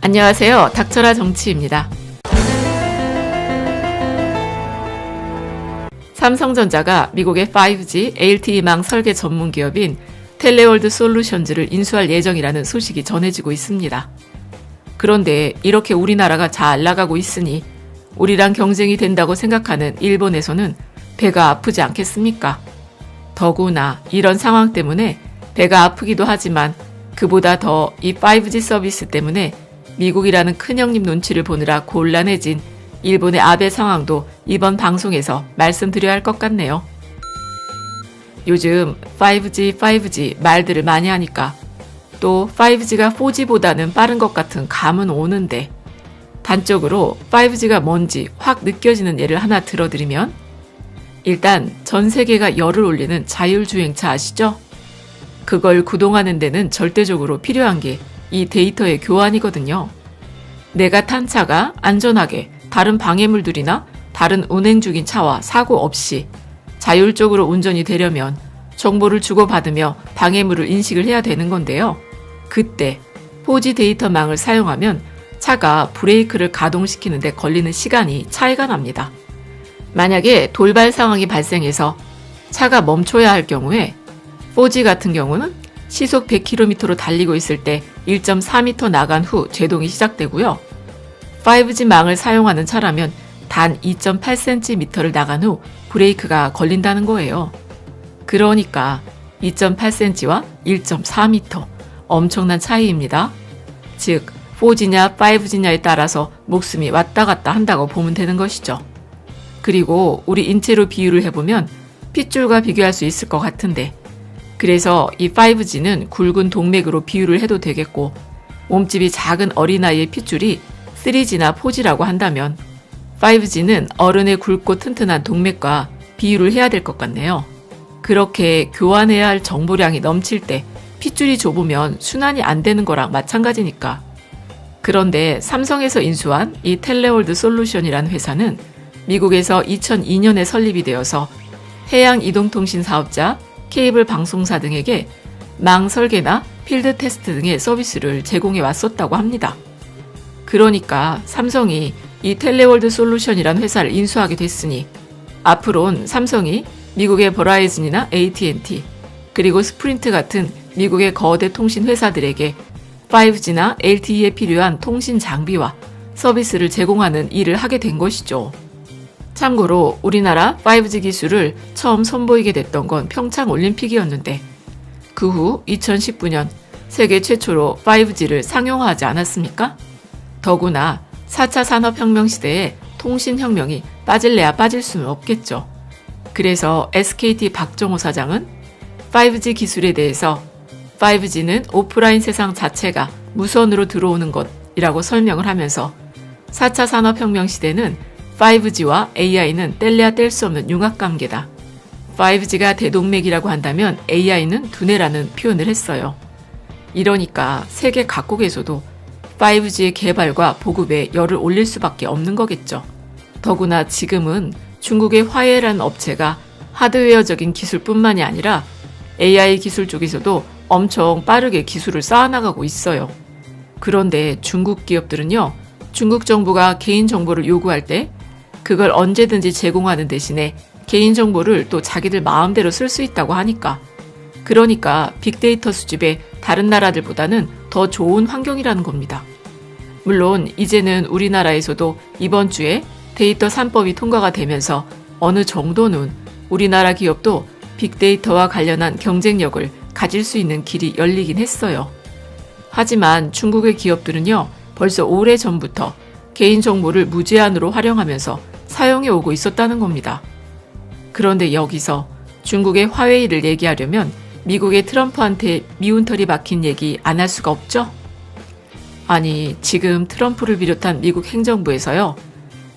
안녕하세요. 닥쳐라 정치입니다. 삼성전자가 미국의 5G LTE망 설계 전문 기업인 텔레월드 솔루션즈를 인수할 예정이라는 소식이 전해지고 있습니다. 그런데 이렇게 우리나라가 잘 나가고 있으니 우리랑 경쟁이 된다고 생각하는 일본에서는 배가 아프지 않겠습니까? 더구나 이런 상황 때문에 배가 아프기도 하지만 그보다 더 이 5G 서비스 때문에 미국이라는 큰형님 눈치를 보느라 곤란해진 일본의 아베 상황도 이번 방송에서 말씀드려야 할 것 같네요. 요즘 5G 말들을 많이 하니까 또 5G가 4G보다는 빠른 것 같은 감은 오는데 단적으로 5G가 뭔지 확 느껴지는 예를 하나 들어드리면 일단 전 세계가 열을 올리는 자율주행차 아시죠? 그걸 구동하는 데는 절대적으로 필요한 게 이 데이터의 교환이거든요. 내가 탄 차가 안전하게 다른 방해물들이나 다른 운행 중인 차와 사고 없이 자율적으로 운전이 되려면 정보를 주고받으며 방해물을 인식을 해야 되는 건데요. 그때 4G 데이터망을 사용하면 차가 브레이크를 가동시키는 데 걸리는 시간이 차이가 납니다. 만약에 돌발 상황이 발생해서 차가 멈춰야 할 경우에 4G 같은 경우는 시속 100km로 달리고 있을 때 1.4m 나간 후 제동이 시작되고요. 5G 망을 사용하는 차라면 단 2.8cm를 나간 후 브레이크가 걸린다는 거예요. 그러니까 2.8cm와 1.4m 엄청난 차이입니다. 즉 4G냐 5G냐에 따라서 목숨이 왔다 갔다 한다고 보면 되는 것이죠. 그리고 우리 인체로 비유를 해보면 핏줄과 비교할 수 있을 것 같은데 그래서 이 5G는 굵은 동맥으로 비유를 해도 되겠고 몸집이 작은 어린아이의 핏줄이 3G나 4G라고 한다면 5G는 어른의 굵고 튼튼한 동맥과 비유를 해야 될 것 같네요. 그렇게 교환해야 할 정보량이 넘칠 때 핏줄이 좁으면 순환이 안 되는 거랑 마찬가지니까. 그런데 삼성에서 인수한 이 텔레월드 솔루션이라는 회사는 미국에서 2002년에 설립이 되어서 해양 이동통신 사업자, 케이블 방송사 등에게 망 설계나 필드 테스트 등의 서비스를 제공해 왔었다고 합니다. 그러니까 삼성이 이 텔레월드 솔루션이란 회사를 인수하게 됐으니 앞으론 삼성이 미국의 버라이즌이나 AT&T 그리고 스프린트 같은 미국의 거대 통신 회사들에게 5G나 LTE에 필요한 통신 장비와 서비스를 제공하는 일을 하게 된 것이죠. 참고로 우리나라 5G 기술을 처음 선보이게 됐던 건 평창 올림픽이었는데 그 후 2019년 세계 최초로 5G를 상용화하지 않았습니까? 더구나 4차 산업혁명 시대에 통신혁명이 빠질래야 빠질 수는 없겠죠. 그래서 SKT 박정호 사장은 5G 기술에 대해서 5G는 오프라인 세상 자체가 무선으로 들어오는 것이라고 설명을 하면서 4차 산업혁명 시대는 5G와 AI는 뗄래야 뗄 수 없는 융합관계다. 5G가 대동맥이라고 한다면 AI는 두뇌라는 표현을 했어요. 이러니까 세계 각국에서도 5G의 개발과 보급에 열을 올릴 수밖에 없는 거겠죠. 더구나 지금은 중국의 화웨이라는 업체가 하드웨어적인 기술뿐만이 아니라 AI 기술 쪽에서도 엄청 빠르게 기술을 쌓아나가고 있어요. 그런데 중국 기업들은요, 중국 정부가 개인정보를 요구할 때 그걸 언제든지 제공하는 대신에 개인정보를 또 자기들 마음대로 쓸 수 있다고 하니까 그러니까 빅데이터 수집에 다른 나라들보다는 더 좋은 환경이라는 겁니다. 물론 이제는 우리나라에서도 이번 주에 데이터 3법이 통과가 되면서 어느 정도는 우리나라 기업도 빅데이터와 관련한 경쟁력을 가질 수 있는 길이 열리긴 했어요. 하지만 중국의 기업들은요, 벌써 오래전부터 개인정보를 무제한으로 활용하면서 사용해 오고 있었다는 겁니다. 그런데 여기서 중국의 화웨이를 얘기하려면 미국의 트럼프한테 미운 털이 박힌 얘기 안 할 수가 없죠? 아니, 지금 트럼프를 비롯한 미국 행정부에서요,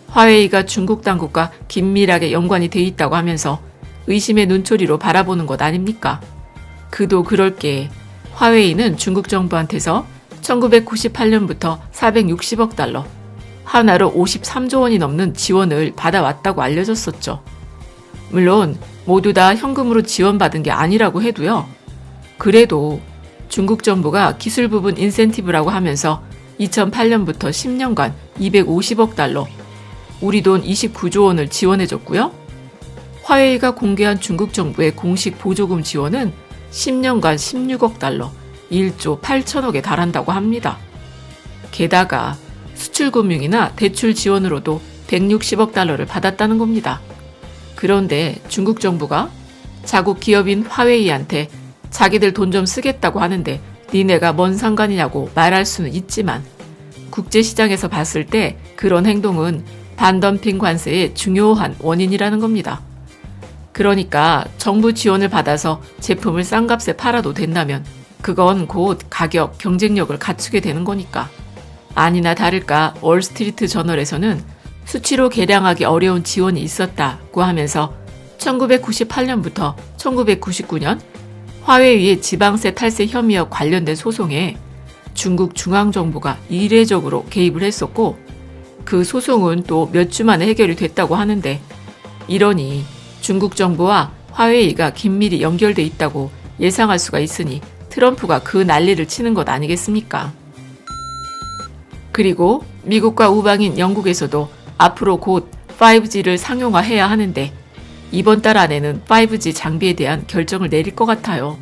화웨이가 중국 당국과 긴밀하게 연관이 돼 있다고 하면서 의심의 눈초리로 바라보는 것 아닙니까? 그도 그럴 게 화웨이는 중국 정부한테서 1998년부터 460억 달러, 하나로 53조 원이 넘는 지원을 받아왔다고 알려졌었죠. 물론 모두 다 현금으로 지원받은 게 아니라고 해도요. 그래도 중국 정부가 기술 부분 인센티브라고 하면서 2008년부터 10년간 250억 달러, 우리 돈 29조 원을 지원해줬고요. 화웨이가 공개한 중국 정부의 공식 보조금 지원은 10년간 16억 달러, 1조 8천억에 달한다고 합니다. 게다가 수출금융이나 대출 지원으로도 160억 달러를 받았다는 겁니다. 그런데 중국 정부가 자국 기업인 화웨이한테 자기들 돈 좀 쓰겠다고 하는데 니네가 뭔 상관이냐고 말할 수는 있지만 국제시장에서 봤을 때 그런 행동은 반덤핑 관세의 중요한 원인이라는 겁니다. 그러니까 정부 지원을 받아서 제품을 싼 값에 팔아도 된다면 그건 곧 가격, 경쟁력을 갖추게 되는 거니까. 아니나 다를까 월스트리트 저널에서는 수치로 계량하기 어려운 지원이 있었다고 하면서 1998년부터 1999년 화웨이의 지방세 탈세 혐의와 관련된 소송에 중국 중앙정부가 이례적으로 개입을 했었고 그 소송은 또 몇 주 만에 해결이 됐다고 하는데 이러니 중국 정부와 화웨이가 긴밀히 연결돼 있다고 예상할 수가 있으니 트럼프가 그 난리를 치는 것 아니겠습니까? 그리고 미국과 우방인 영국에서도 앞으로 곧 5G를 상용화해야 하는데 이번 달 안에는 5G 장비에 대한 결정을 내릴 것 같아요.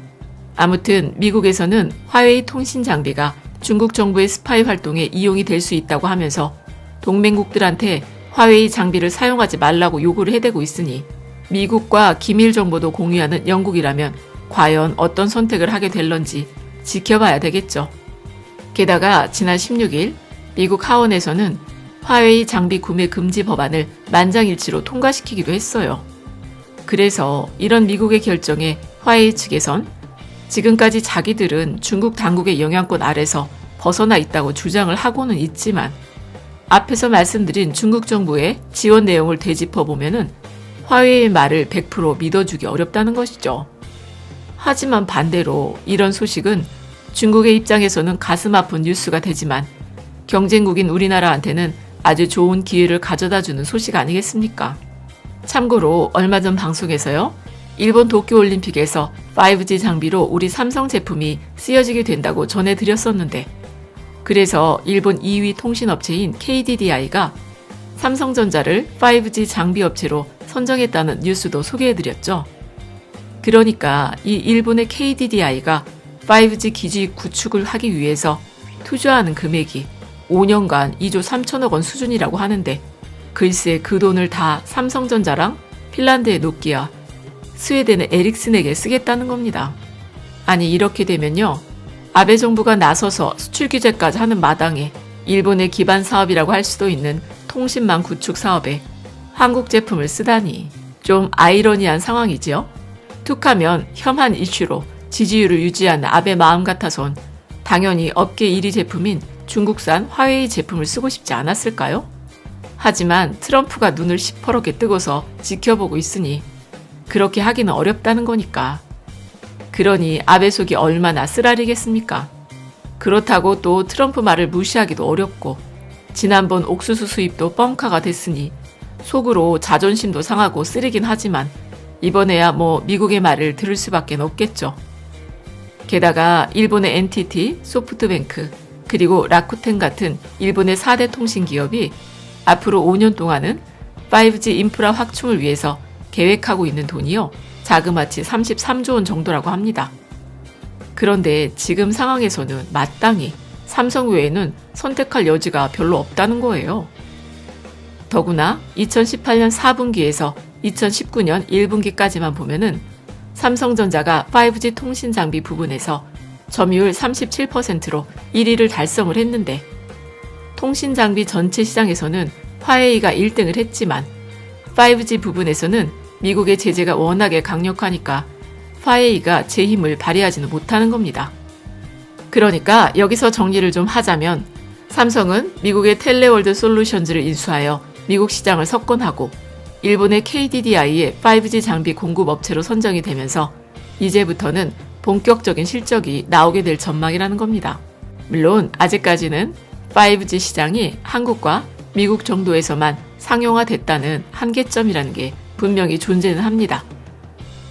아무튼 미국에서는 화웨이 통신 장비가 중국 정부의 스파이 활동에 이용이 될 수 있다고 하면서 동맹국들한테 화웨이 장비를 사용하지 말라고 요구를 해대고 있으니 미국과 기밀 정보도 공유하는 영국이라면 과연 어떤 선택을 하게 될런지 지켜봐야 되겠죠. 게다가 지난 16일 미국 하원에서는 화웨이 장비 구매 금지 법안을 만장일치로 통과시키기도 했어요. 그래서 이런 미국의 결정에 화웨이 측에선 지금까지 자기들은 중국 당국의 영향권 아래서 벗어나 있다고 주장을 하고는 있지만 앞에서 말씀드린 중국 정부의 지원 내용을 되짚어보면은 화웨이의 말을 100% 믿어주기 어렵다는 것이죠. 하지만 반대로 이런 소식은 중국의 입장에서는 가슴 아픈 뉴스가 되지만 경쟁국인 우리나라한테는 아주 좋은 기회를 가져다주는 소식 아니겠습니까? 참고로 얼마 전 방송에서요. 일본 도쿄올림픽에서 5G 장비로 우리 삼성 제품이 쓰여지게 된다고 전해드렸었는데 그래서 일본 2위 통신업체인 KDDI가 삼성전자를 5G 장비 업체로 선정했다는 뉴스도 소개해드렸죠. 그러니까 이 일본의 KDDI가 5G 기지 구축을 하기 위해서 투자하는 금액이 5년간 2조 3천억 원 수준이라고 하는데 글쎄 그 돈을 다 삼성전자랑 핀란드의 노키아, 스웨덴의 에릭슨에게 쓰겠다는 겁니다. 아니 이렇게 되면요. 아베 정부가 나서서 수출 규제까지 하는 마당에 일본의 기반 사업이라고 할 수도 있는 통신망 구축 사업에 한국 제품을 쓰다니 좀 아이러니한 상황이지요. 툭하면 혐한 이슈로 지지율을 유지하는 아베 마음 같아선 당연히 업계 1위 제품인 중국산 화웨이 제품을 쓰고 싶지 않았을까요? 하지만 트럼프가 눈을 시퍼렇게 뜨고서 지켜보고 있으니 그렇게 하기는 어렵다는 거니까. 그러니 아베 속이 얼마나 쓰라리겠습니까? 그렇다고 또 트럼프 말을 무시하기도 어렵고 지난번 옥수수 수입도 뻥카가 됐으니 속으로 자존심도 상하고 쓰리긴 하지만 이번에야 뭐 미국의 말을 들을 수밖에 없겠죠. 게다가 일본의 NTT, 소프트뱅크, 그리고 라쿠텐 같은 일본의 4대 통신기업이 앞으로 5년 동안은 5G 인프라 확충을 위해서 계획하고 있는 돈이요. 자그마치 33조 원 정도라고 합니다. 그런데 지금 상황에서는 마땅히 삼성 외에는 선택할 여지가 별로 없다는 거예요. 더구나 2018년 4분기에서 2019년 1분기까지만 보면은 삼성전자가 5G 통신 장비 부분에서 점유율 37%로 1위를 달성을 했는데 통신 장비 전체 시장에서는 화웨이가 1등을 했지만 5G 부분에서는 미국의 제재가 워낙에 강력하니까 화웨이가 제 힘을 발휘하지는 못하는 겁니다. 그러니까 여기서 정리를 좀 하자면 삼성은 미국의 텔레월드 솔루션즈를 인수하여 미국 시장을 석권하고 일본의 KDDI의 5G 장비 공급 업체로 선정이 되면서 이제부터는 본격적인 실적이 나오게 될 전망이라는 겁니다. 물론 아직까지는 5G 시장이 한국과 미국 정도에서만 상용화됐다는 한계점이라는 게 분명히 존재는 합니다.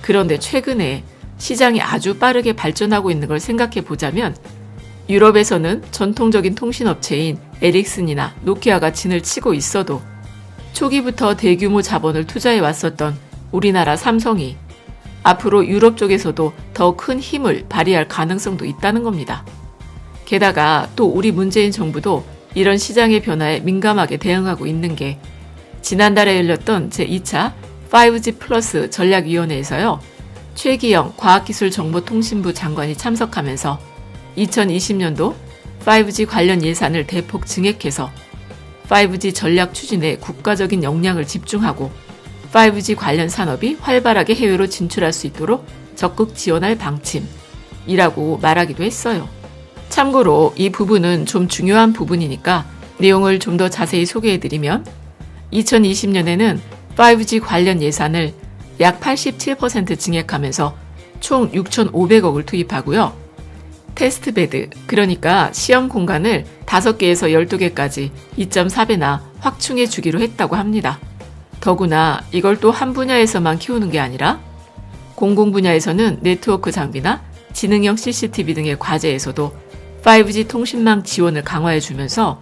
그런데 최근에 시장이 아주 빠르게 발전하고 있는 걸 생각해 보자면 유럽에서는 전통적인 통신업체인 에릭슨이나 노키아가 진을 치고 있어도 초기부터 대규모 자본을 투자해 왔었던 우리나라 삼성이 앞으로 유럽 쪽에서도 더 큰 힘을 발휘할 가능성도 있다는 겁니다. 게다가 또 우리 문재인 정부도 이런 시장의 변화에 민감하게 대응하고 있는 게 지난달에 열렸던 제2차 5G 플러스 전략위원회에서요. 최기영 과학기술정보통신부 장관이 참석하면서 2020년도 5G 관련 예산을 대폭 증액해서 5G 전략 추진에 국가적인 역량을 집중하고 5G 관련 산업이 활발하게 해외로 진출할 수 있도록 적극 지원할 방침이라고 말하기도 했어요. 참고로 이 부분은 좀 중요한 부분이니까 내용을 좀 더 자세히 소개해드리면 2020년에는 5G 관련 예산을 약 87% 증액하면서 총 6,500억을 투입하고요. 테스트베드, 그러니까 시험 공간을 5개에서 12개까지 2.4배나 확충해 주기로 했다고 합니다. 더구나 이걸 또 한 분야에서만 키우는 게 아니라 공공 분야에서는 네트워크 장비나 지능형 CCTV 등의 과제에서도 5G 통신망 지원을 강화해 주면서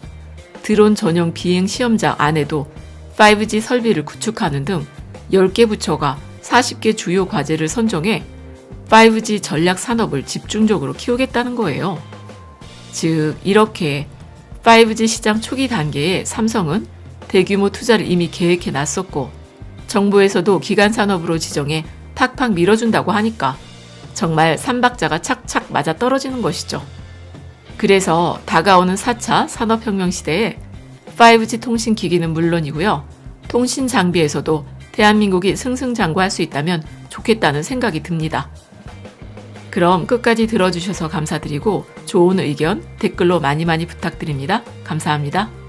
드론 전용 비행 시험장 안에도 5G 설비를 구축하는 등 10개 부처가 40개 주요 과제를 선정해 5G 전략 산업을 집중적으로 키우겠다는 거예요. 즉 이렇게 5G 시장 초기 단계에 삼성은 대규모 투자를 이미 계획해 놨었고 정부에서도 기간 산업으로 지정해 팍팍 밀어준다고 하니까 정말 삼박자가 착착 맞아 떨어지는 것이죠. 그래서 다가오는 4차 산업혁명 시대에 5G 통신 기기는 물론이고요. 통신 장비에서도 대한민국이 승승장구할 수 있다면 좋겠다는 생각이 듭니다. 그럼 끝까지 들어주셔서 감사드리고 좋은 의견 댓글로 많이 부탁드립니다. 감사합니다.